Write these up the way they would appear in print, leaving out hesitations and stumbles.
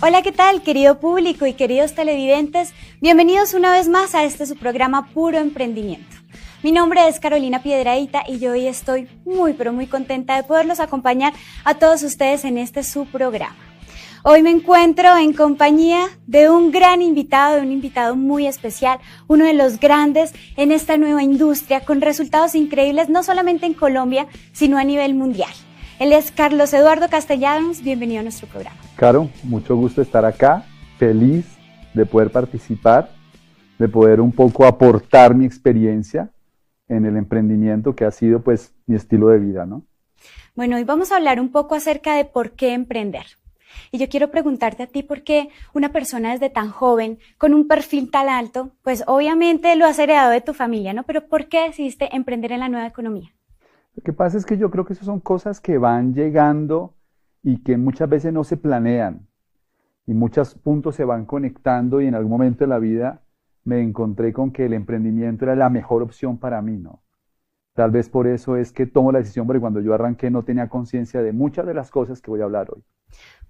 Hola, ¿qué tal, querido público y queridos televidentes? Bienvenidos una vez más a su programa Puro Emprendimiento. Mi nombre es Carolina Piedradita y yo hoy estoy muy contenta de poderlos acompañar a todos ustedes en su programa. Hoy me encuentro en compañía de un gran invitado, de un invitado muy especial, uno de los grandes en esta nueva industria, con resultados increíbles no solamente en Colombia, sino a nivel mundial. Él es Carlos Eduardo Castellanos, bienvenido a nuestro programa. Caro, mucho gusto estar acá, feliz de poder participar, de poder un poco aportar mi experiencia en el emprendimiento que ha sido pues mi estilo de vida, ¿no? Bueno, hoy vamos a hablar un poco acerca de por qué emprender. Y yo quiero preguntarte a ti por qué una persona desde tan joven, con un perfil tan alto, pues obviamente lo has heredado de tu familia, ¿no? Pero ¿por qué decidiste emprender en la nueva economía? Lo que pasa es que yo creo que esas son cosas que van llegando y que muchas veces no se planean. Y muchos puntos se van conectando y en algún momento de la vida me encontré con que el emprendimiento era la mejor opción para mí, ¿no? Tal vez por eso es que tomo la decisión, porque cuando yo arranqué no tenía conciencia de muchas de las cosas que voy a hablar hoy.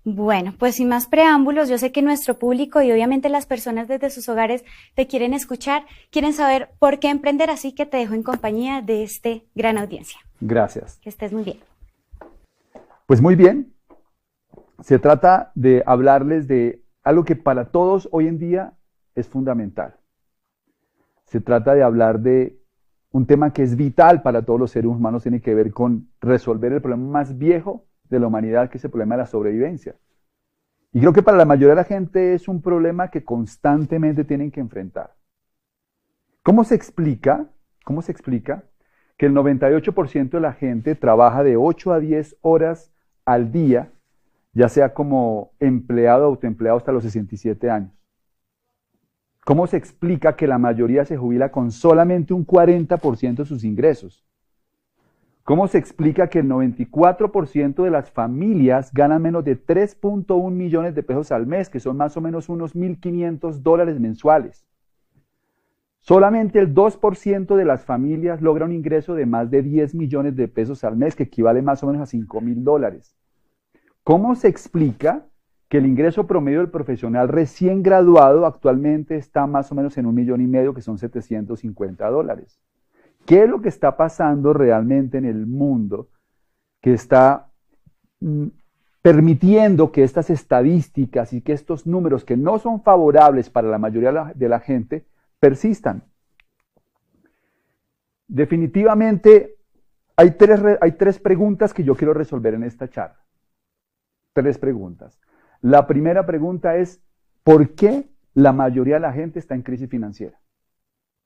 Bueno, pues sin más preámbulos, yo sé que nuestro público y obviamente las personas desde sus hogares te quieren escuchar, quieren saber por qué emprender, así que te dejo en compañía de gran audiencia. Gracias. Que estés muy bien. Pues muy bien. Se trata de hablarles de algo que para todos hoy en día es fundamental. Se trata de hablar de un tema que es vital para todos los seres humanos, tiene que ver con resolver el problema más viejo de la humanidad, que es el problema de la sobrevivencia. Y creo que para la mayoría de la gente es un problema que constantemente tienen que enfrentar. ¿Cómo se explica que el 98% de la gente trabaja de 8 a 10 horas al día, ya sea como empleado o autoempleado hasta los 67 años? ¿Cómo se explica que la mayoría se jubila con solamente un 40% de sus ingresos? ¿Cómo se explica que el 94% de las familias ganan menos de 3.1 millones de pesos al mes, que son más o menos unos $1.500 mensuales? Solamente el 2% de las familias logra un ingreso de más de 10 millones de pesos al mes, que equivale más o menos a $5.000. ¿Cómo se explica que el ingreso promedio del profesional recién graduado actualmente está más o menos en $1,5 millones, que son $750? ¿Qué es lo que está pasando realmente en el mundo que está permitiendo que estas estadísticas y que estos números que no son favorables para la mayoría de la gente persistan? Definitivamente hay tres preguntas que yo quiero resolver en esta charla. Tres preguntas. La primera pregunta es, ¿por qué la mayoría de la gente está en crisis financiera?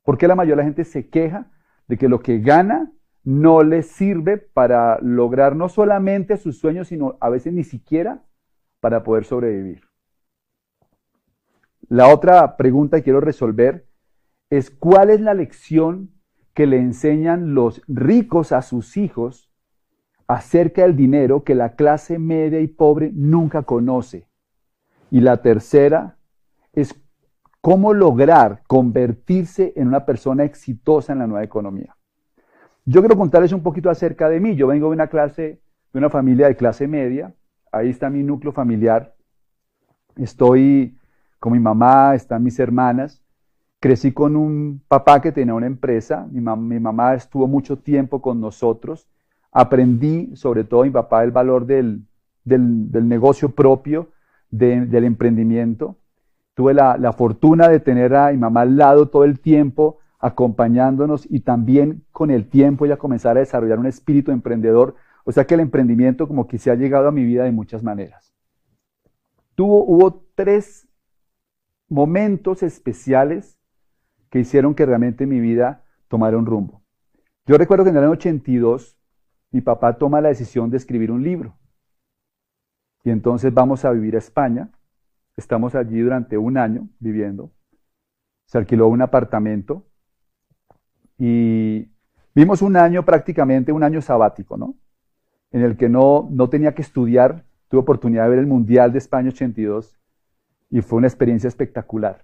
¿Por qué la mayoría de la gente se queja de que lo que gana no les sirve para lograr no solamente sus sueños, sino a veces ni siquiera para poder sobrevivir? La otra pregunta que quiero resolver es, ¿cuál es la lección que le enseñan los ricos a sus hijos acerca del dinero que la clase media y pobre nunca conoce? Y la tercera es, ¿cómo lograr convertirse en una persona exitosa en la nueva economía? Yo quiero contarles un poquito acerca de mí. Yo vengo de una familia de clase media. Ahí está mi núcleo familiar. Estoy con mi mamá, están mis hermanas. Crecí con un papá que tenía una empresa. Mi mamá estuvo mucho tiempo con nosotros. Aprendí, sobre todo mi papá, el valor del negocio propio, del emprendimiento. Tuve la fortuna de tener a mi mamá al lado todo el tiempo, acompañándonos, y también con el tiempo ella comenzar a desarrollar un espíritu emprendedor. O sea que el emprendimiento como que se ha llegado a mi vida de muchas maneras. Hubo tres momentos especiales que hicieron que realmente mi vida tomara un rumbo. Yo recuerdo que en el año 82 mi papá toma la decisión de escribir un libro. Y entonces vamos a vivir a España. Estamos allí durante un año viviendo. Se alquiló un apartamento y vimos un año, prácticamente un año sabático, ¿no? En el que no tenía que estudiar. Tuve oportunidad de ver el Mundial de España 82 y fue una experiencia espectacular.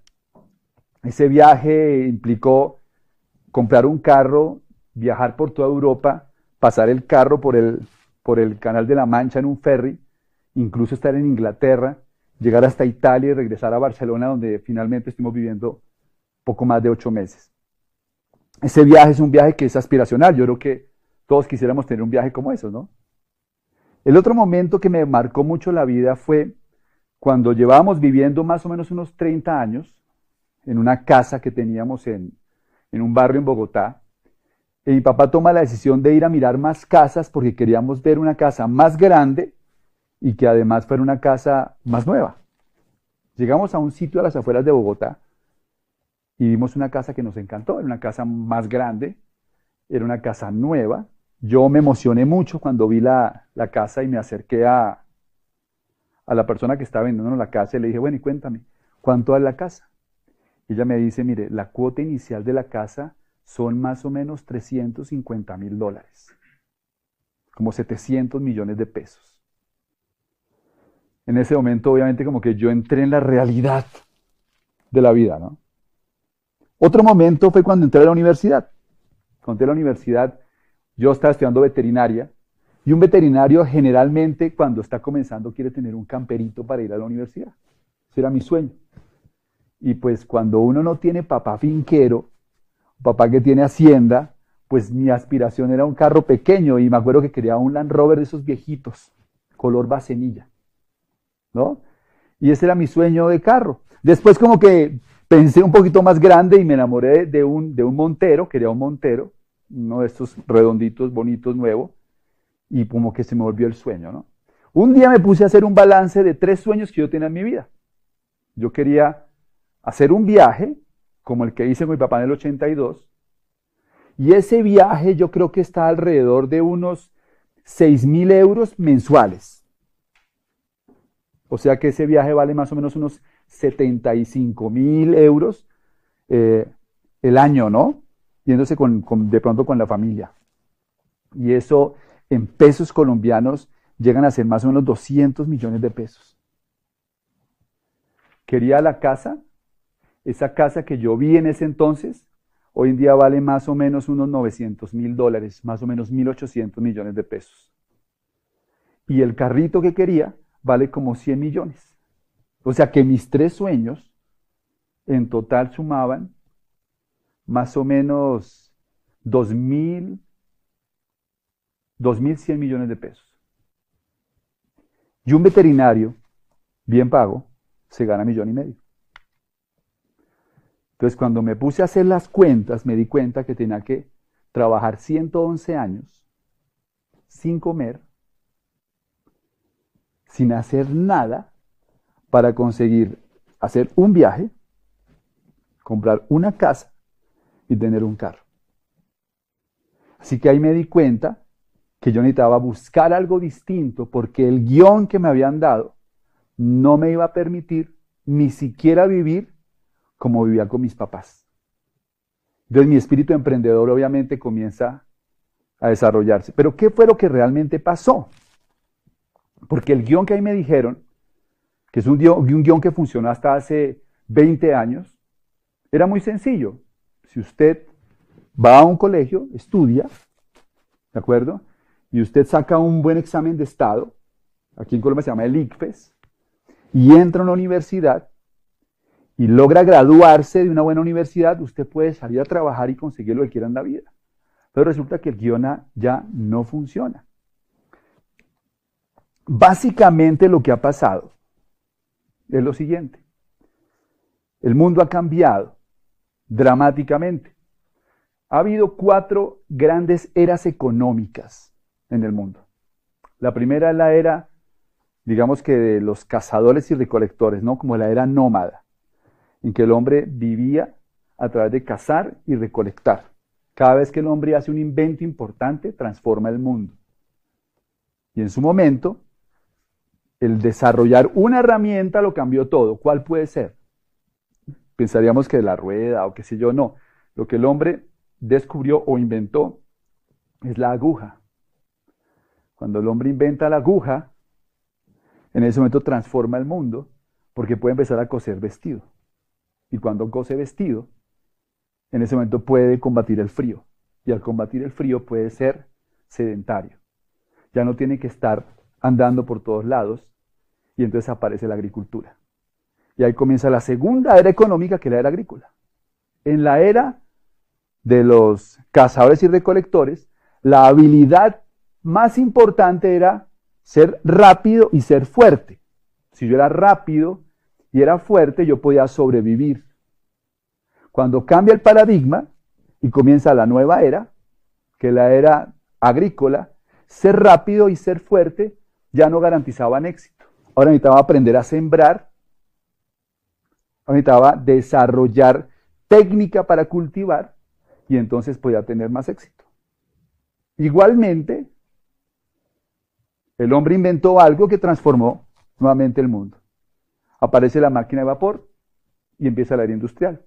Ese viaje implicó comprar un carro, viajar por toda Europa, pasar el carro por el Canal de la Mancha en un ferry, incluso estar en Inglaterra, llegar hasta Italia y regresar a Barcelona, donde finalmente estuvimos viviendo poco más de 8 meses. Ese viaje es un viaje que es aspiracional. Yo creo que todos quisiéramos tener un viaje como esos, ¿no? El otro momento que me marcó mucho la vida fue cuando llevábamos viviendo más o menos unos 30 años en una casa que teníamos en un barrio en Bogotá. Y mi papá toma la decisión de ir a mirar más casas porque queríamos ver una casa más grande y que además fuera una casa más nueva. Llegamos a un sitio a las afueras de Bogotá y vimos una casa que nos encantó. Era una casa más grande, era una casa nueva. Yo me emocioné mucho cuando vi la casa y me acerqué a la persona que estaba vendiendo la casa y le dije, bueno, y cuéntame, ¿cuánto vale la casa? Y ella me dice, mire, la cuota inicial de la casa son más o menos $350,000, como 700 millones de pesos. En ese momento, obviamente, como que yo entré en la realidad de la vida, ¿no? Otro momento fue cuando entré a la universidad. Cuando entré a la universidad, yo estaba estudiando veterinaria, y un veterinario generalmente cuando está comenzando quiere tener un camperito para ir a la universidad. Ese era mi sueño. Y pues cuando uno no tiene papá finquero, papá que tiene hacienda, pues mi aspiración era un carro pequeño y me acuerdo que quería un Land Rover de esos viejitos, color bacenilla, ¿no? Y ese era mi sueño de carro. Después como que pensé un poquito más grande y me enamoré de un Montero, quería un Montero, uno de estos redonditos, bonitos, nuevo, y como que se me volvió el sueño, ¿no? Un día me puse a hacer un balance de 3 sueños que yo tenía en mi vida. Yo quería hacer un viaje, como el que hice con mi papá en el 82, y ese viaje yo creo que está alrededor de unos 6.000 euros mensuales. O sea que ese viaje vale más o menos unos 75.000 euros el año, ¿no? Yéndose de pronto con la familia. Y eso en pesos colombianos llegan a ser más o menos 200 millones de pesos. Quería la casa. Esa casa que yo vi en ese entonces, hoy en día vale más o menos unos $900,000, más o menos 1.800 millones de pesos. Y el carrito que quería vale como 100 millones. O sea que mis 3 sueños en total sumaban más o menos 2.100 millones de pesos. Y un veterinario, bien pago, se gana 1,5 millones. Entonces, cuando me puse a hacer las cuentas, me di cuenta que tenía que trabajar 111 años sin comer, sin hacer nada, para conseguir hacer un viaje, comprar una casa y tener un carro. Así que ahí me di cuenta que yo necesitaba buscar algo distinto porque el guión que me habían dado no me iba a permitir ni siquiera vivir como vivía con mis papás. Entonces mi espíritu emprendedor obviamente comienza a desarrollarse. Pero ¿qué fue lo que realmente pasó? Porque el guión que ahí me dijeron, que es un guión que funcionó hasta hace 20 años, era muy sencillo. Si usted va a un colegio, estudia, ¿de acuerdo? Y usted saca un buen examen de estado, aquí en Colombia se llama el ICFES, y entra a una universidad, y logra graduarse de una buena universidad, usted puede salir a trabajar y conseguir lo que quiera en la vida. Pero resulta que el guión ya no funciona. Básicamente lo que ha pasado es lo siguiente. El mundo ha cambiado dramáticamente. Ha habido 4 grandes eras económicas en el mundo. La primera es la era, digamos que de los cazadores y recolectores, ¿no? Como la era nómada, en que el hombre vivía a través de cazar y recolectar. Cada vez que el hombre hace un invento importante, transforma el mundo. Y en su momento, el desarrollar una herramienta lo cambió todo. ¿Cuál puede ser? Pensaríamos que la rueda o qué sé yo, no. Lo que el hombre descubrió o inventó es la aguja. Cuando el hombre inventa la aguja, en ese momento transforma el mundo porque puede empezar a coser vestido. Y cuando cose vestido, en ese momento puede combatir el frío. Y al combatir el frío puede ser sedentario. Ya no tiene que estar andando por todos lados y entonces aparece la agricultura. Y ahí comienza la segunda era económica, que es la era agrícola. En la era de los cazadores y recolectores, la habilidad más importante era ser rápido y ser fuerte. Si yo era rápido y era fuerte, yo podía sobrevivir. Cuando cambia el paradigma y comienza la nueva era, que es la era agrícola, ser rápido y ser fuerte ya no garantizaban éxito. Ahora necesitaba aprender a sembrar, ahora necesitaba desarrollar técnica para cultivar y entonces podía tener más éxito. Igualmente, el hombre inventó algo que transformó nuevamente el mundo. Aparece la máquina de vapor y empieza la era industrial.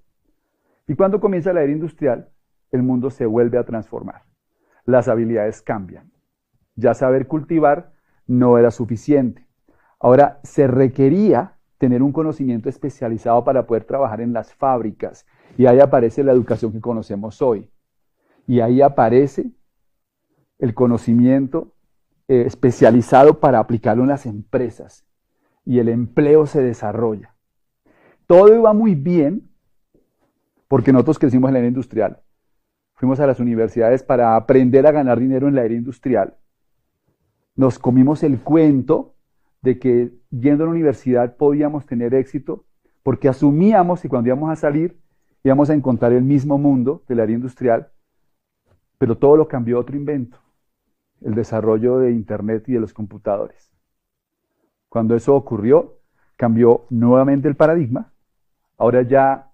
Y cuando comienza la era industrial, el mundo se vuelve a transformar. Las habilidades cambian. Ya saber cultivar no era suficiente. Ahora se requería tener un conocimiento especializado para poder trabajar en las fábricas. Y ahí aparece la educación que conocemos hoy. Y ahí aparece el conocimiento especializado para aplicarlo en las empresas. Y el empleo se desarrolla. Todo iba muy bien porque nosotros crecimos en la era industrial. Fuimos a las universidades para aprender a ganar dinero en la era industrial. Nos comimos el cuento de que yendo a la universidad podíamos tener éxito porque asumíamos que cuando íbamos a salir íbamos a encontrar el mismo mundo de la era industrial, pero todo lo cambió otro invento, el desarrollo de Internet y de los computadores. Cuando eso ocurrió, cambió nuevamente el paradigma. Ahora ya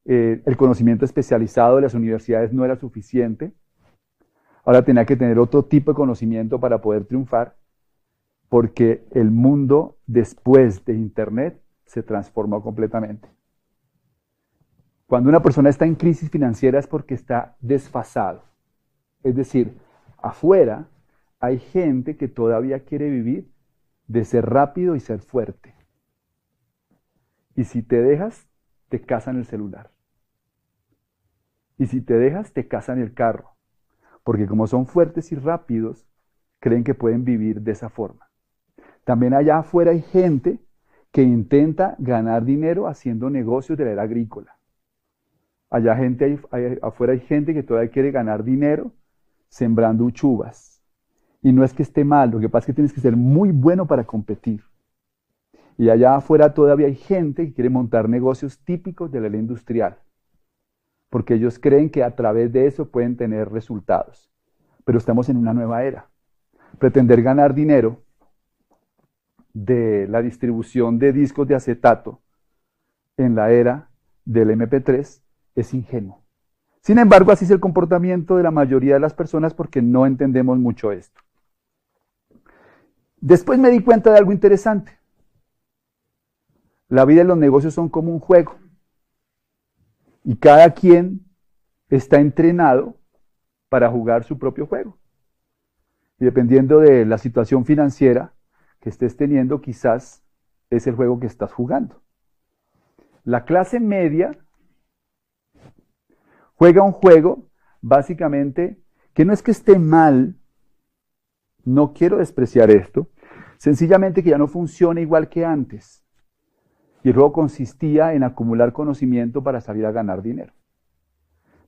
el conocimiento especializado de las universidades no era suficiente. Ahora tenía que tener otro tipo de conocimiento para poder triunfar, porque el mundo después de Internet se transformó completamente. Cuando una persona está en crisis financiera es porque está desfasado. Es decir, afuera hay gente que todavía quiere vivir de ser rápido y ser fuerte. Y si te dejas, te casan el celular. Y si te dejas, te casan el carro. Porque como son fuertes y rápidos, creen que pueden vivir de esa forma. También allá afuera hay gente que intenta ganar dinero haciendo negocios de la era agrícola. Allá afuera hay gente que todavía quiere ganar dinero sembrando uchuvas. Y no es que esté mal, lo que pasa es que tienes que ser muy bueno para competir. Y allá afuera todavía hay gente que quiere montar negocios típicos de la era industrial, porque ellos creen que a través de eso pueden tener resultados. Pero estamos en una nueva era. Pretender ganar dinero de la distribución de discos de acetato en la era del MP3 es ingenuo. Sin embargo, así es el comportamiento de la mayoría de las personas porque no entendemos mucho esto. Después me di cuenta de algo interesante. La vida y los negocios son como un juego. Y cada quien está entrenado para jugar su propio juego. Y dependiendo de la situación financiera que estés teniendo, quizás es el juego que estás jugando. La clase media juega un juego, básicamente, que no es que esté mal, no quiero despreciar esto, sencillamente que ya no funciona igual que antes. Y el juego consistía en acumular conocimiento para salir a ganar dinero.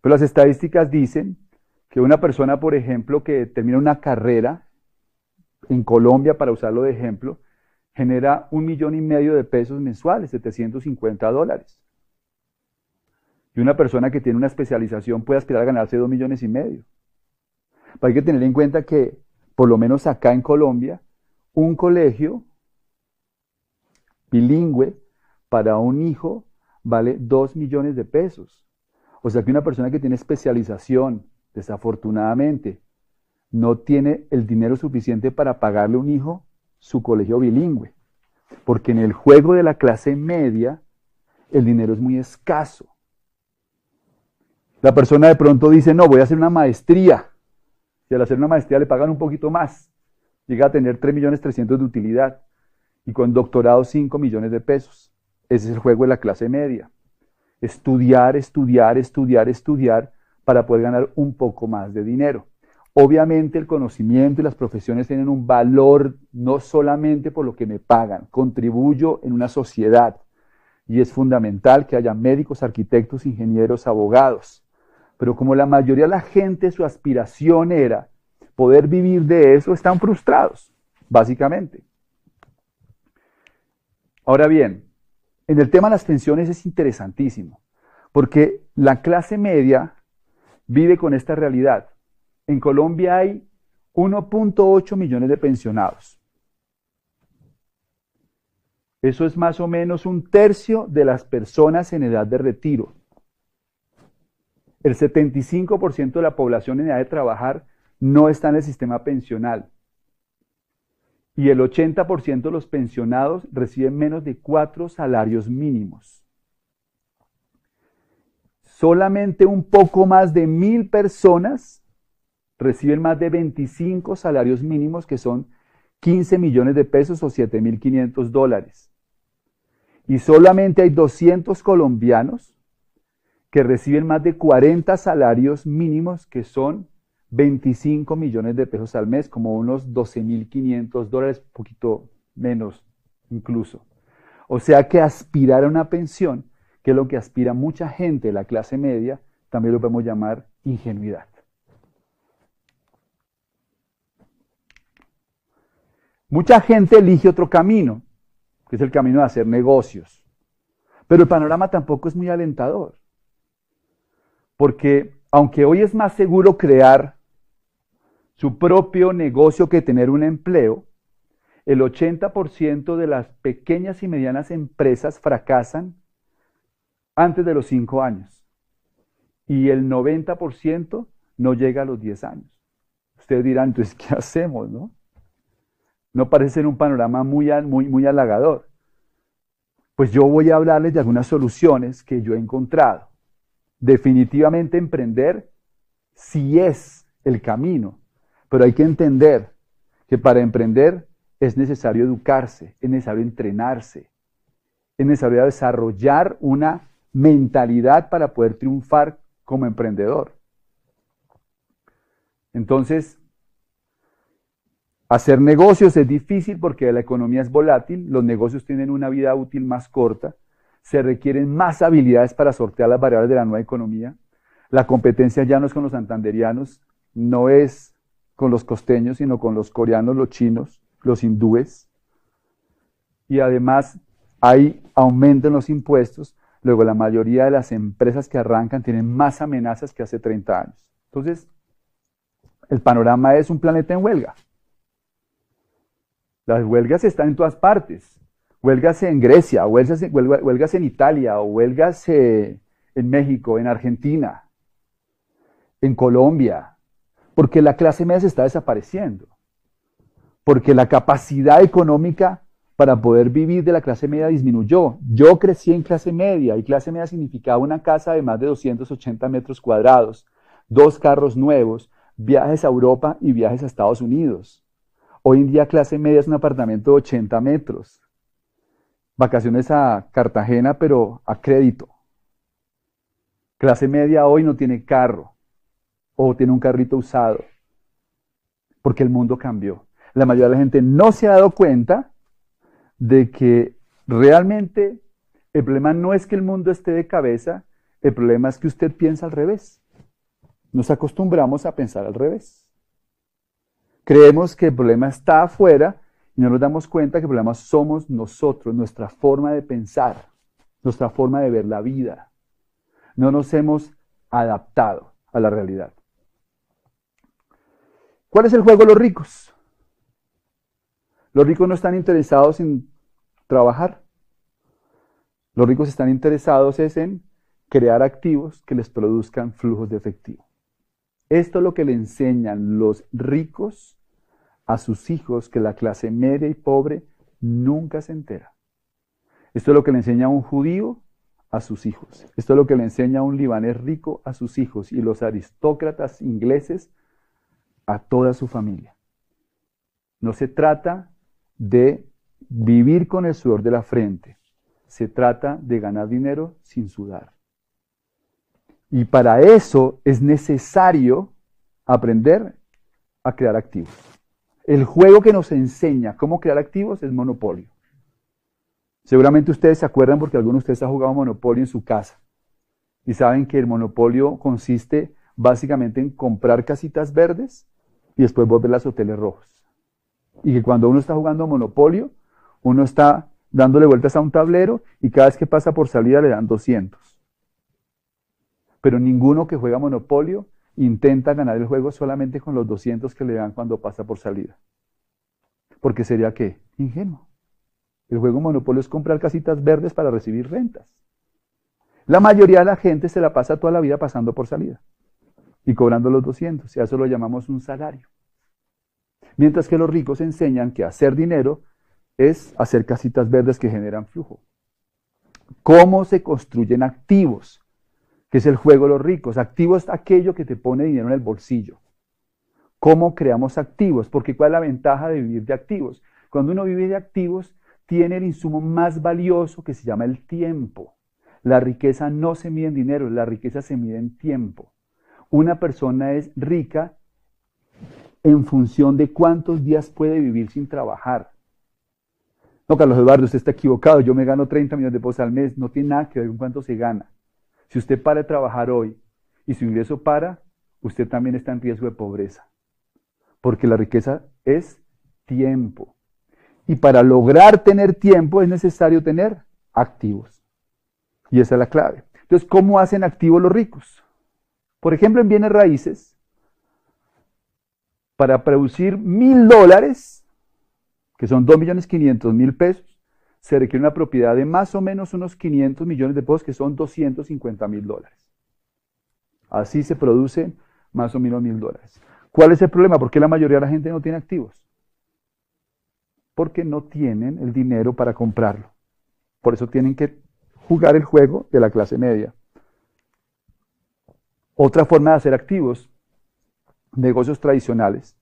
Pero las estadísticas dicen que una persona, por ejemplo, que termina una carrera en Colombia, para usarlo de ejemplo, genera $1,5 millones de pesos mensuales, $750. Y una persona que tiene una especialización puede aspirar a ganarse $2,5 millones. Pero hay que tener en cuenta que, por lo menos acá en Colombia, un colegio bilingüe para un hijo vale $2 millones de pesos. O sea que una persona que tiene especialización, desafortunadamente, no tiene el dinero suficiente para pagarle a un hijo su colegio bilingüe. Porque en el juego de la clase media, el dinero es muy escaso. La persona de pronto dice, no, voy a hacer una maestría. Y al hacer una maestría le pagan un poquito más. Llega a tener 3.300.000 de utilidad. Y con doctorado 5 millones de pesos. Ese es el juego de la clase media. Estudiar, estudiar, estudiar, estudiar para poder ganar un poco más de dinero. Obviamente el conocimiento y las profesiones tienen un valor no solamente por lo que me pagan, contribuyo en una sociedad y es fundamental que haya médicos, arquitectos, ingenieros, abogados. Pero como la mayoría de la gente, su aspiración era poder vivir de eso, están frustrados, básicamente. Ahora bien, en el tema de las pensiones es interesantísimo, porque la clase media vive con esta realidad. En Colombia hay 1.8 millones de pensionados. Eso es más o menos un tercio de las personas en edad de retiro. El 75% de la población en edad de trabajar no está en el sistema pensional. Y el 80% de los pensionados reciben menos de 4 salarios mínimos. Solamente un poco más de 1.000 personas reciben más de 25 salarios mínimos, que son 15 millones de pesos o 7.500 dólares. Y solamente hay 200 colombianos que reciben más de 40 salarios mínimos, que son 25 millones de pesos al mes, como unos 12.500 dólares, un poquito menos incluso. O sea que aspirar a una pensión, que es lo que aspira mucha gente de la clase media, también lo podemos llamar ingenuidad. Mucha gente elige otro camino, que es el camino de hacer negocios. Pero el panorama tampoco es muy alentador. Porque aunque hoy es más seguro crear su propio negocio que tener un empleo, el 80% de las pequeñas y medianas empresas fracasan antes de los 5 años. Y el 90% no llega a los 10 años. Ustedes dirán, entonces, ¿qué hacemos, no? No parece ser un panorama muy halagador. Pues yo voy a hablarles de algunas soluciones que yo he encontrado. Definitivamente emprender sí es el camino, pero hay que entender que para emprender es necesario educarse, es necesario entrenarse, es necesario desarrollar una mentalidad para poder triunfar como emprendedor. Entonces, hacer negocios es difícil porque la economía es volátil, los negocios tienen una vida útil más corta, se requieren más habilidades para sortear las variables de la nueva economía. La competencia ya no es con los santanderianos, no es con los costeños, sino con los coreanos, los chinos, los hindúes. Y además hay aumento en los impuestos. Luego la mayoría de las empresas que arrancan tienen más amenazas que hace 30 años. Entonces, el panorama es un planeta en huelga. Las huelgas están en todas partes. Huelgas en Grecia, huelgas en Italia, o huelgas en México, en Argentina, en Colombia, porque la clase media se está desapareciendo, porque la capacidad económica para poder vivir de la clase media disminuyó. Yo crecí en clase media, y clase media significaba una casa de más de 280 metros cuadrados, 2 carros nuevos, viajes a Europa y viajes a Estados Unidos. Hoy en día clase media es un apartamento de 80 metros. Vacaciones a Cartagena, pero a crédito. Clase media hoy no tiene carro, o tiene un carrito usado, porque el mundo cambió. La mayoría de la gente no se ha dado cuenta de que realmente el problema no es que el mundo esté de cabeza, el problema es que usted piensa al revés. Nos acostumbramos a pensar al revés. Creemos que el problema está afuera y no nos damos cuenta que el problema somos nosotros, nuestra forma de pensar, nuestra forma de ver la vida. No nos hemos adaptado a la realidad. ¿Cuál es el juego de los ricos? Los ricos no están interesados en trabajar. Los ricos están interesados en crear activos que les produzcan flujos de efectivo. Esto es lo que le enseñan los ricos a sus hijos, que la clase media y pobre nunca se entera. Esto es lo que le enseña un judío a sus hijos. Esto es lo que le enseña un libanés rico a sus hijos y los aristócratas ingleses a toda su familia. No se trata de vivir con el sudor de la frente. Se trata de ganar dinero sin sudar. Y para eso es necesario aprender a crear activos. El juego que nos enseña cómo crear activos es Monopolio. Seguramente ustedes se acuerdan porque algunos de ustedes han jugado Monopolio en su casa y saben que el Monopolio consiste básicamente en comprar casitas verdes y después volverlas hoteles rojos. Y que cuando uno está jugando Monopolio, uno está dándole vueltas a un tablero y cada vez que pasa por salida le dan 200. Pero ninguno que juega Monopolio intenta ganar el juego solamente con los 200 que le dan cuando pasa por salida. Porque sería, ¿qué? Ingenuo. El juego Monopolio es comprar casitas verdes para recibir rentas. La mayoría de la gente se la pasa toda la vida pasando por salida y cobrando los 200, y a eso lo llamamos un salario. Mientras que los ricos enseñan que hacer dinero es hacer casitas verdes que generan flujo. ¿Cómo se construyen activos? Que es el juego de los ricos. Activos es aquello que te pone dinero en el bolsillo. ¿Cómo creamos activos? Porque ¿cuál es la ventaja de vivir de activos? Cuando uno vive de activos, tiene el insumo más valioso que se llama el tiempo. La riqueza no se mide en dinero, la riqueza se mide en tiempo. Una persona es rica en función de cuántos días puede vivir sin trabajar. No, Carlos Eduardo, usted está equivocado, yo me gano 30 millones de pesos al mes, no tiene nada que ver con cuánto se gana. Si usted para de trabajar hoy y su ingreso para, usted también está en riesgo de pobreza. Porque la riqueza es tiempo. Y para lograr tener tiempo es necesario tener activos. Y esa es la clave. Entonces, ¿cómo hacen activos los ricos? Por ejemplo, en bienes raíces, para producir $1,000, que son 2.500.000 pesos, se requiere una propiedad de más o menos unos 500 millones de pesos, que son $250.000. Así se producen más o menos $1,000. ¿Cuál es el problema? ¿Por qué la mayoría de la gente no tiene activos? Porque no tienen el dinero para comprarlo. Por eso tienen que jugar el juego de la clase media. Otra forma de hacer activos, negocios tradicionales,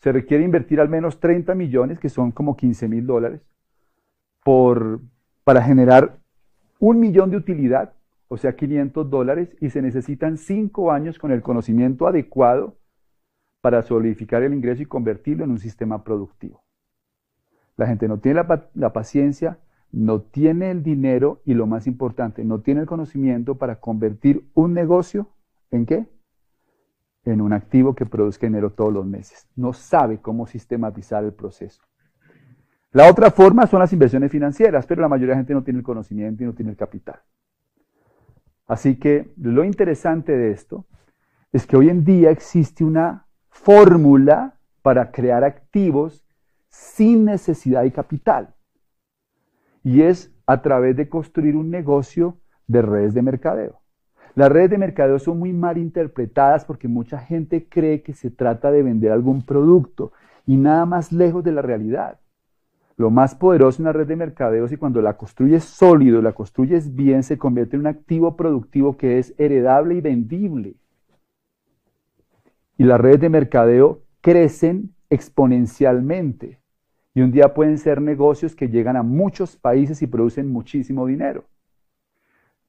se requiere invertir al menos 30 millones, que son como $15.000, para generar 1 millón de utilidad, o sea $500, y se necesitan 5 años con el conocimiento adecuado para solidificar el ingreso y convertirlo en un sistema productivo. La gente no tiene la paciencia, no tiene el dinero y lo más importante, no tiene el conocimiento para convertir un negocio ¿en qué? En un activo que produzca dinero todos los meses. No sabe cómo sistematizar el proceso. La otra forma son las inversiones financieras, pero la mayoría de la gente no tiene el conocimiento y no tiene el capital. Así que lo interesante de esto es que hoy en día existe una fórmula para crear activos sin necesidad de capital. Y es a través de construir un negocio de redes de mercadeo. Las redes de mercadeo son muy mal interpretadas porque mucha gente cree que se trata de vender algún producto y nada más lejos de la realidad. Lo más poderoso en una red de mercadeo es que cuando la construyes sólido, la construyes bien, se convierte en un activo productivo que es heredable y vendible. Y las redes de mercadeo crecen exponencialmente. Y un día pueden ser negocios que llegan a muchos países y producen muchísimo dinero.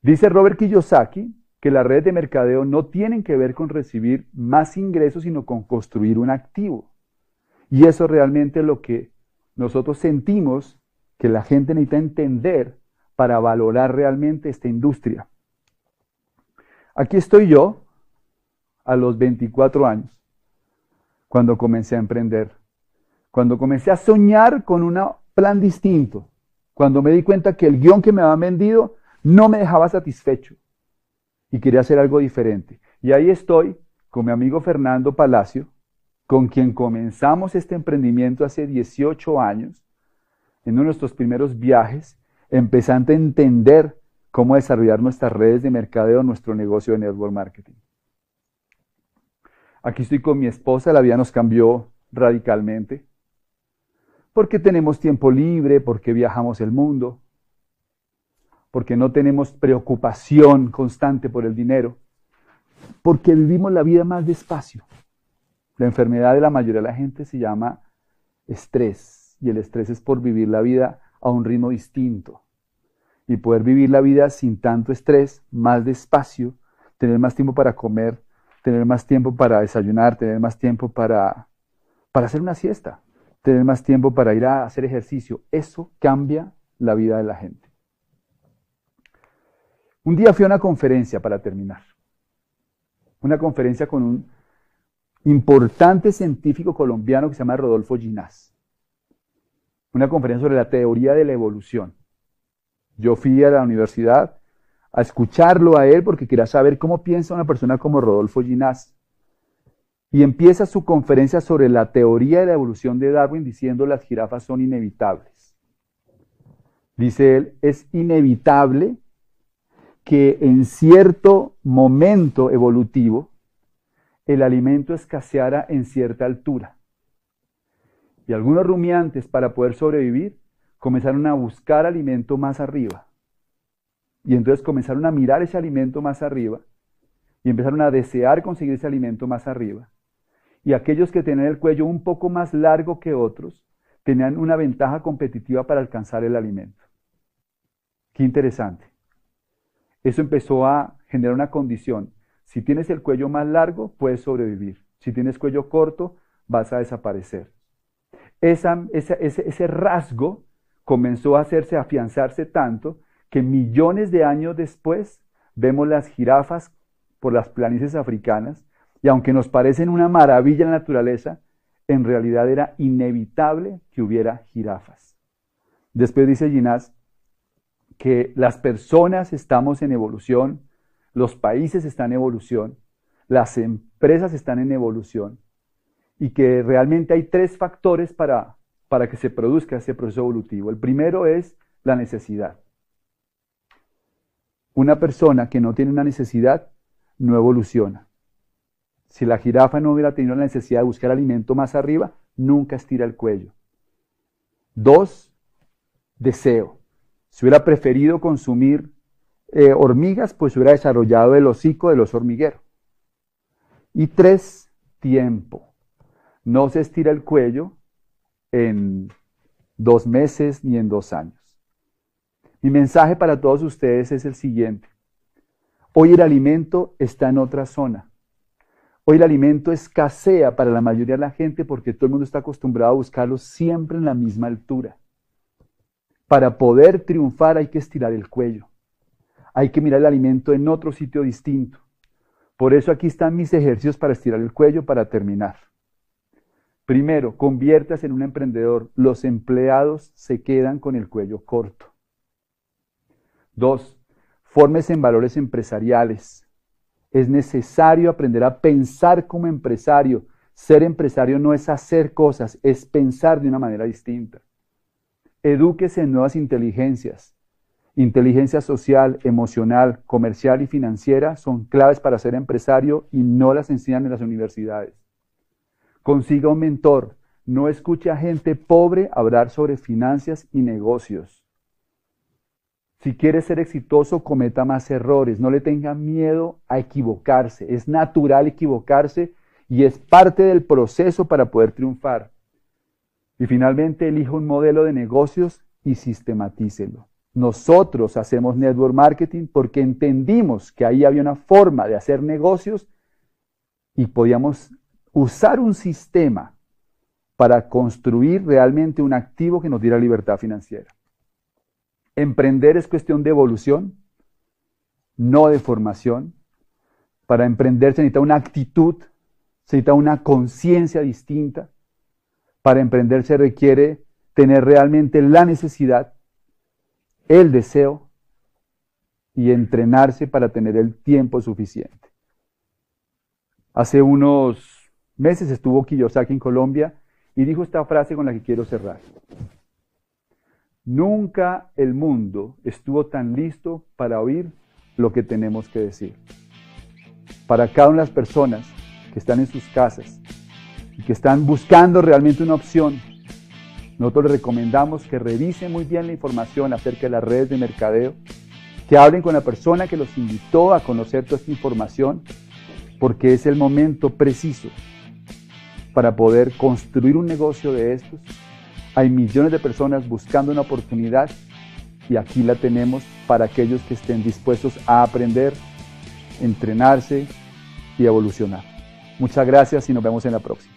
Dice Robert Kiyosaki que las redes de mercadeo no tienen que ver con recibir más ingresos, sino con construir un activo. Y eso realmente es lo que nosotros sentimos que la gente necesita entender para valorar realmente esta industria. Aquí estoy yo, a los 24 años, cuando comencé a emprender. Cuando comencé a soñar con un plan distinto, cuando me di cuenta que el guión que me habían vendido no me dejaba satisfecho y quería hacer algo diferente. Y ahí estoy con mi amigo Fernando Palacio, con quien comenzamos este emprendimiento hace 18 años, en uno de nuestros primeros viajes, empezando a entender cómo desarrollar nuestras redes de mercadeo, nuestro negocio de network marketing. Aquí estoy con mi esposa, la vida nos cambió radicalmente, porque tenemos tiempo libre, porque viajamos el mundo, porque no tenemos preocupación constante por el dinero, porque vivimos la vida más despacio. La enfermedad de la mayoría de la gente se llama estrés, y el estrés es por vivir la vida a un ritmo distinto. Y poder vivir la vida sin tanto estrés, más despacio, tener más tiempo para comer, tener más tiempo para desayunar, tener más tiempo para hacer una siesta, tener más tiempo para ir a hacer ejercicio. Eso cambia la vida de la gente. Un día fui a una conferencia para terminar. Una conferencia con un importante científico colombiano que se llama Rodolfo Ginás. Una conferencia sobre la teoría de la evolución. Yo fui a la universidad a escucharlo a él porque quería saber cómo piensa una persona como Rodolfo Ginás. Y empieza su conferencia sobre la teoría de la evolución de Darwin diciendo las jirafas son inevitables. Dice él, es inevitable que en cierto momento evolutivo el alimento escaseara en cierta altura. Y algunos rumiantes, para poder sobrevivir, comenzaron a buscar alimento más arriba. Y entonces comenzaron a mirar ese alimento más arriba y empezaron a desear conseguir ese alimento más arriba. Y aquellos que tenían el cuello un poco más largo que otros tenían una ventaja competitiva para alcanzar el alimento. Qué interesante. Eso empezó a generar una condición. Si tienes el cuello más largo, puedes sobrevivir. Si tienes cuello corto, vas a desaparecer. Ese rasgo comenzó a afianzarse tanto que millones de años después vemos las jirafas por las planicies africanas y aunque nos parecen una maravilla en la naturaleza, en realidad era inevitable que hubiera jirafas. Después dice Ginás que las personas estamos en evolución, los países están en evolución, las empresas están en evolución y que realmente hay tres factores para que se produzca ese proceso evolutivo. El primero es la necesidad. Una persona que no tiene una necesidad no evoluciona. Si la jirafa no hubiera tenido la necesidad de buscar alimento más arriba, nunca estira el cuello. 2, deseo. Si hubiera preferido consumir hormigas, pues hubiera desarrollado el hocico del oso hormiguero. Y 3, tiempo. No se estira el cuello en 2 meses ni en 2 años. Mi mensaje para todos ustedes es el siguiente. Hoy el alimento está en otra zona. Hoy el alimento escasea para la mayoría de la gente porque todo el mundo está acostumbrado a buscarlo siempre en la misma altura. Para poder triunfar hay que estirar el cuello. Hay que mirar el alimento en otro sitio distinto. Por eso aquí están mis ejercicios para estirar el cuello para terminar. Primero, conviértase en un emprendedor. Los empleados se quedan con el cuello corto. 2, fórmese en valores empresariales. Es necesario aprender a pensar como empresario. Ser empresario no es hacer cosas, es pensar de una manera distinta. Edúquese en nuevas inteligencias. Inteligencia social, emocional, comercial y financiera son claves para ser empresario y no las enseñan en las universidades. Consiga un mentor. No escuche a gente pobre hablar sobre finanzas y negocios. Si quiere ser exitoso, cometa más errores. No le tenga miedo a equivocarse. Es natural equivocarse y es parte del proceso para poder triunfar. Y finalmente, elija un modelo de negocios y sistematícelo. Nosotros hacemos network marketing porque entendimos que ahí había una forma de hacer negocios y podíamos usar un sistema para construir realmente un activo que nos diera libertad financiera. Emprender es cuestión de evolución, no de formación. Para emprender se necesita una actitud, se necesita una conciencia distinta. Para emprender se requiere tener realmente la necesidad, el deseo y entrenarse para tener el tiempo suficiente. Hace unos meses estuvo Kiyosaki en Colombia y dijo esta frase con la que quiero cerrar. Nunca el mundo estuvo tan listo para oír lo que tenemos que decir. Para cada una de las personas que están en sus casas y que están buscando realmente una opción, nosotros les recomendamos que revisen muy bien la información acerca de las redes de mercadeo, que hablen con la persona que los invitó a conocer toda esta información, porque es el momento preciso para poder construir un negocio de estos. Hay millones de personas buscando una oportunidad y aquí la tenemos para aquellos que estén dispuestos a aprender, entrenarse y evolucionar. Muchas gracias y nos vemos en la próxima.